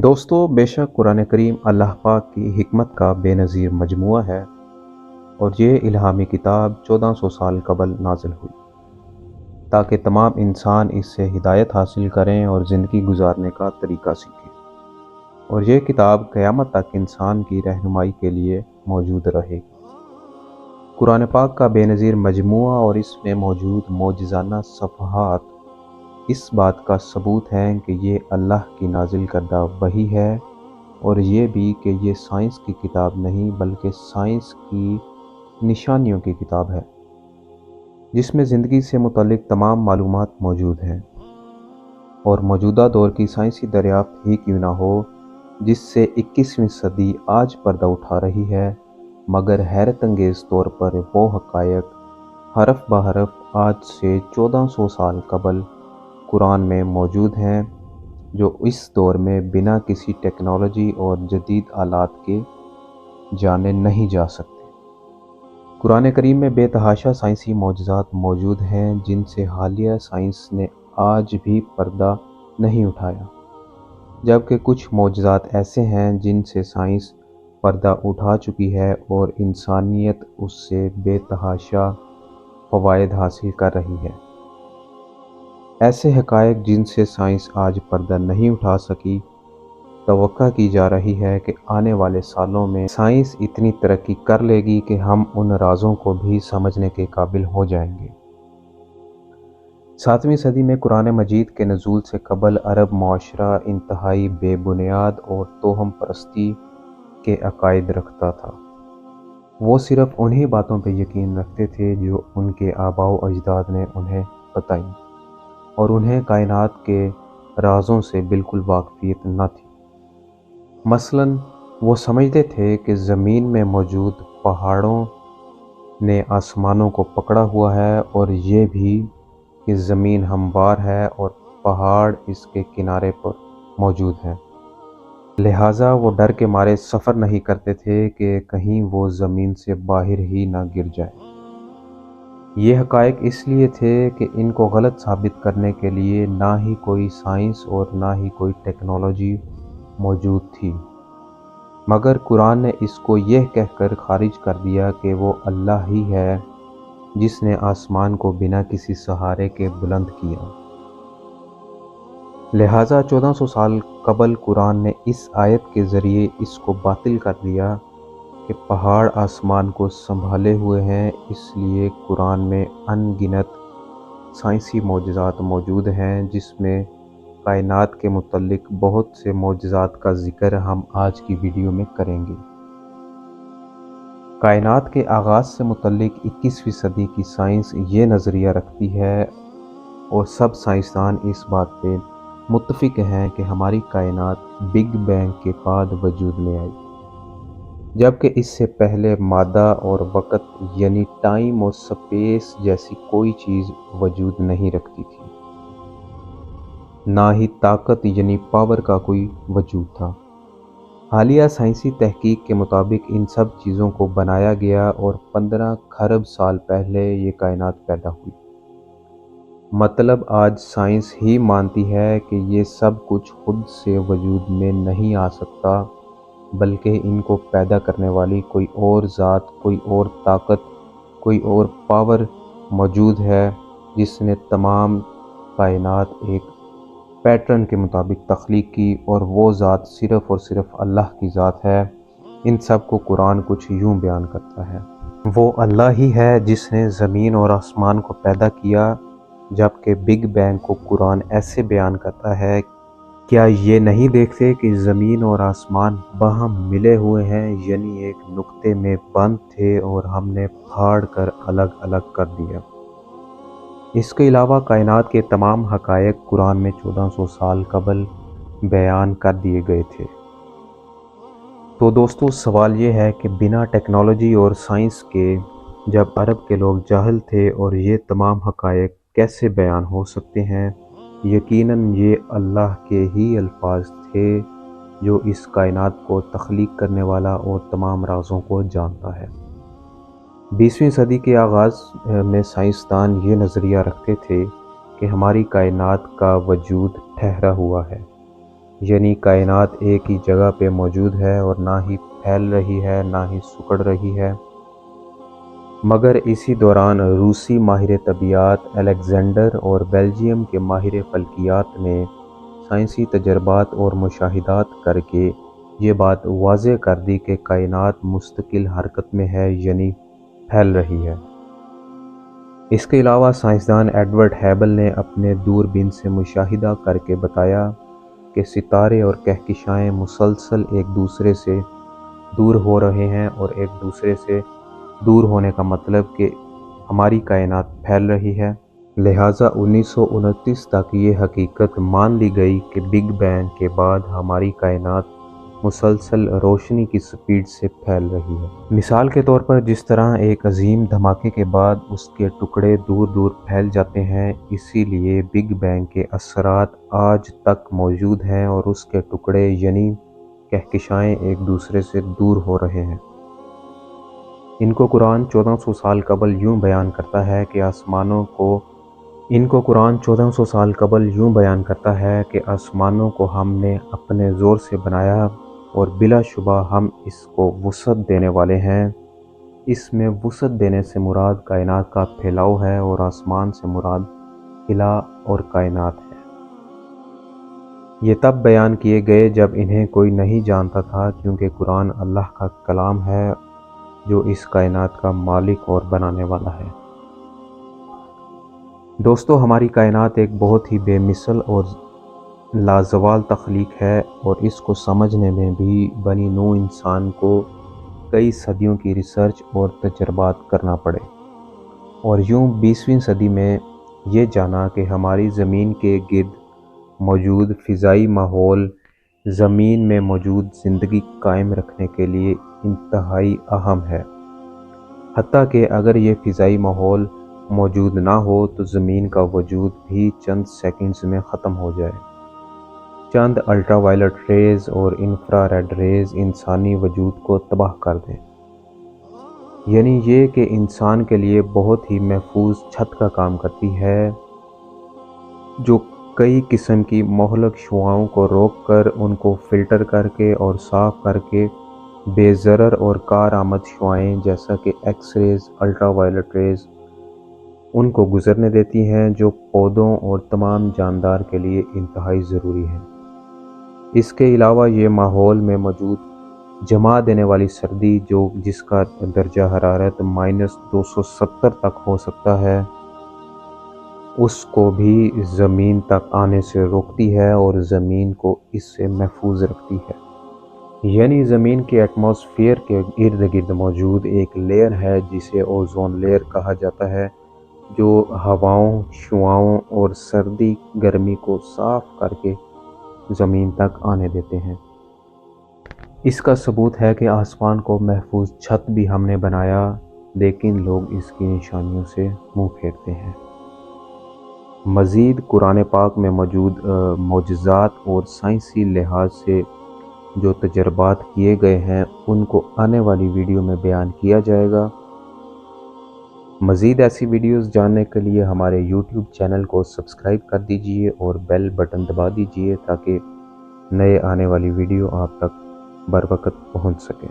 دوستو بے شک قرآن کریم اللہ پاک کی حکمت کا بے نظیر مجموعہ ہے اور یہ الہامی کتاب 1400 سال قبل نازل ہوئی تاکہ تمام انسان اس سے ہدایت حاصل کریں اور زندگی گزارنے کا طریقہ سیکھیں، اور یہ کتاب قیامت تک انسان کی رہنمائی کے لیے موجود رہے گی۔ قرآن پاک کا بے نظیر مجموعہ اور اس میں موجود معجزانہ صفحات اس بات کا ثبوت ہیں کہ یہ اللہ کی نازل کردہ وحی ہے، اور یہ بھی کہ یہ سائنس کی کتاب نہیں بلکہ سائنس کی نشانیوں کی کتاب ہے، جس میں زندگی سے متعلق تمام معلومات موجود ہیں، اور موجودہ دور کی سائنسی دریافت ہی کیوں نہ ہو جس سے 21ویں صدی آج پردہ اٹھا رہی ہے، مگر حیرت انگیز طور پر وہ حقائق حرف بحرف آج سے 1400 سال قبل قرآن میں موجود ہیں، جو اس دور میں بنا کسی ٹیکنالوجی اور جدید آلات کے جانے نہیں جا سکتے۔ قرآن کریم میں بے تحاشا سائنسی معجزات موجود ہیں جن سے حالیہ سائنس نے آج بھی پردہ نہیں اٹھایا، جبکہ کچھ معجزات ایسے ہیں جن سے سائنس پردہ اٹھا چکی ہے اور انسانیت اس سے بے تحاشا فوائد حاصل کر رہی ہے۔ ایسے حقائق جن سے سائنس آج پردہ نہیں اٹھا سکی، توقع کی جا رہی ہے کہ آنے والے سالوں میں سائنس اتنی ترقی کر لے گی کہ ہم ان رازوں کو بھی سمجھنے کے قابل ہو جائیں گے۔ 7ویں صدی میں قرآن مجید کے نزول سے قبل عرب معاشرہ انتہائی بے بنیاد اور توہم پرستی کے عقائد رکھتا تھا۔ وہ صرف انہی باتوں پہ یقین رکھتے تھے جو ان کے آباء و اجداد نے انہیں بتائیں، اور انہیں کائنات کے رازوں سے بالکل واقفیت نہ تھی۔ مثلاً وہ سمجھتے تھے کہ زمین میں موجود پہاڑوں نے آسمانوں کو پکڑا ہوا ہے، اور یہ بھی کہ زمین ہموار ہے اور پہاڑ اس کے کنارے پر موجود ہیں، لہٰذا وہ ڈر کے مارے سفر نہیں کرتے تھے کہ کہیں وہ زمین سے باہر ہی نہ گر جائے۔ یہ حقائق اس لیے تھے کہ ان کو غلط ثابت کرنے کے لیے نہ ہی کوئی سائنس اور نہ ہی کوئی ٹیکنالوجی موجود تھی، مگر قرآن نے اس کو یہ کہہ کر خارج کر دیا کہ وہ اللہ ہی ہے جس نے آسمان کو بنا کسی سہارے کے بلند کیا۔ لہٰذا 1400 سال قبل قرآن نے اس آیت کے ذریعے اس کو باطل کر دیا کہ پہاڑ آسمان کو سنبھالے ہوئے ہیں۔ اس لیے قرآن میں ان گنت سائنسی معجزات موجود ہیں، جس میں کائنات کے متعلق بہت سے معجزات کا ذکر ہم آج کی ویڈیو میں کریں گے۔ کائنات کے آغاز سے متعلق 21ویں صدی کی سائنس یہ نظریہ رکھتی ہے، اور سب سائنسدان اس بات پہ متفق ہیں کہ ہماری کائنات بگ بینگ کے بعد وجود میں آئی، جبکہ اس سے پہلے مادہ اور وقت یعنی ٹائم اور سپیس جیسی کوئی چیز وجود نہیں رکھتی تھی، نہ ہی طاقت یعنی پاور کا کوئی وجود تھا۔ حالیہ سائنسی تحقیق کے مطابق ان سب چیزوں کو بنایا گیا اور 15 کھرب سال پہلے یہ کائنات پیدا ہوئی۔ مطلب آج سائنس ہی مانتی ہے کہ یہ سب کچھ خود سے وجود میں نہیں آ سکتا، بلکہ ان کو پیدا کرنے والی کوئی اور ذات، کوئی اور طاقت، کوئی اور پاور موجود ہے جس نے تمام کائنات ایک پیٹرن کے مطابق تخلیق کی، اور وہ ذات صرف اور صرف اللہ کی ذات ہے۔ ان سب کو قرآن کچھ یوں بیان کرتا ہے: وہ اللہ ہی ہے جس نے زمین اور آسمان کو پیدا کیا، جبکہ بگ بینگ کو قرآن ایسے بیان کرتا ہے: کیا یہ نہیں دیکھتے کہ زمین اور آسمان باہم ملے ہوئے ہیں، یعنی ایک نقطے میں بند تھے اور ہم نے پھاڑ کر الگ الگ کر دیا۔ اس کے علاوہ کائنات کے تمام حقائق قرآن میں 1400 سال قبل بیان کر دیے گئے تھے۔ تو دوستو سوال یہ ہے کہ بنا ٹیکنالوجی اور سائنس کے جب عرب کے لوگ جاہل تھے اور یہ تمام حقائق کیسے بیان ہو سکتے ہیں؟ یقیناً یہ اللہ کے ہی الفاظ تھے جو اس کائنات کو تخلیق کرنے والا اور تمام رازوں کو جانتا ہے۔ 20ویں صدی کے آغاز میں سائنسدان یہ نظریہ رکھتے تھے کہ ہماری کائنات کا وجود ٹھہرا ہوا ہے، یعنی کائنات ایک ہی جگہ پہ موجود ہے اور نہ ہی پھیل رہی ہے نہ ہی سکڑ رہی ہے، مگر اسی دوران روسی ماہر طبیعیات الیگزینڈر اور بیلجیم کے ماہر فلکیات نے سائنسی تجربات اور مشاہدات کر کے یہ بات واضح کر دی کہ کائنات مستقل حرکت میں ہے، یعنی پھیل رہی ہے۔ اس کے علاوہ سائنسدان ایڈورڈ ہیبل نے اپنے دوربین سے مشاہدہ کر کے بتایا کہ ستارے اور کہکشائیں مسلسل ایک دوسرے سے دور ہو رہے ہیں، اور ایک دوسرے سے دور ہونے کا مطلب کہ ہماری کائنات پھیل رہی ہے۔ لہٰذا 1929 تک یہ حقیقت مان لی گئی کہ بگ بینگ کے بعد ہماری کائنات مسلسل روشنی کی سپیڈ سے پھیل رہی ہے۔ مثال کے طور پر جس طرح ایک عظیم دھماکے کے بعد اس کے ٹکڑے دور دور پھیل جاتے ہیں، اسی لیے بگ بینگ کے اثرات آج تک موجود ہیں اور اس کے ٹکڑے یعنی کہکشائیں ایک دوسرے سے دور ہو رہے ہیں۔ ان کو قرآن 1400 سال قبل یوں بیان کرتا ہے کہ آسمانوں کو ہم نے اپنے زور سے بنایا اور بلا شبہ ہم اس کو وسعت دینے والے ہیں۔ اس میں وسعت دینے سے مراد کائنات کا پھیلاؤ ہے اور آسمان سے مراد خلا اور کائنات ہے۔ یہ تب بیان کیے گئے جب انہیں کوئی نہیں جانتا تھا، کیونکہ قرآن اللہ کا کلام ہے جو اس کائنات کا مالک اور بنانے والا ہے۔ دوستو، ہماری کائنات ایک بہت ہی بے مثل اور لازوال تخلیق ہے، اور اس کو سمجھنے میں بھی بنی نوع انسان کو کئی صدیوں کی ریسرچ اور تجربات کرنا پڑے، اور یوں 20ویں صدی میں یہ جانا کہ ہماری زمین کے گرد موجود فضائی ماحول زمین میں موجود زندگی قائم رکھنے کے لیے انتہائی اہم ہے، حتیٰ کہ اگر یہ فضائی ماحول موجود نہ ہو تو زمین کا وجود بھی چند سیکنڈز میں ختم ہو جائے۔ چند الٹرا وائلٹ ریز اور انفرا ریڈ ریز انسانی وجود کو تباہ کر دیں، یعنی یہ کہ انسان کے لیے بہت ہی محفوظ چھت کا کام کرتی ہے، جو کئی قسم کی مہلک شعاؤں کو روک کر ان کو فلٹر کر کے اور صاف کر کے بے ضرر اور کارآمد شعاعیں جیسا کہ X rays, ultra violet rays ان کو گزرنے دیتی ہیں، جو پودوں اور تمام جاندار کے لیے انتہائی ضروری ہیں۔ اس کے علاوہ یہ ماحول میں موجود جما دینے والی سردی جس کا درجہ حرارت -270 تک ہو سکتا ہے، اس کو بھی زمین تک آنے سے روکتی ہے اور زمین کو اس سے محفوظ رکھتی ہے۔ یعنی زمین کے ایٹماسفیئر کے ارد گرد موجود ایک لیئر ہے جسے اوزون لیئر کہا جاتا ہے، جو ہواؤں، شعاعوں اور سردی گرمی کو صاف کر کے زمین تک آنے دیتے ہیں۔ اس کا ثبوت ہے کہ آسمان کو محفوظ چھت بھی ہم نے بنایا، لیکن لوگ اس کی نشانیوں سے منہ پھیرتے ہیں۔ مزید قرآن پاک میں موجود معجزات اور سائنسی لحاظ سے جو تجربات کیے گئے ہیں ان کو آنے والی ویڈیو میں بیان کیا جائے گا۔ مزید ایسی ویڈیوز جاننے کے لیے ہمارے YouTube چینل کو سبسکرائب کر دیجئے اور بیل بٹن دبا دیجئے تاکہ نئے آنے والی ویڈیو آپ تک بروقت پہنچ سکے۔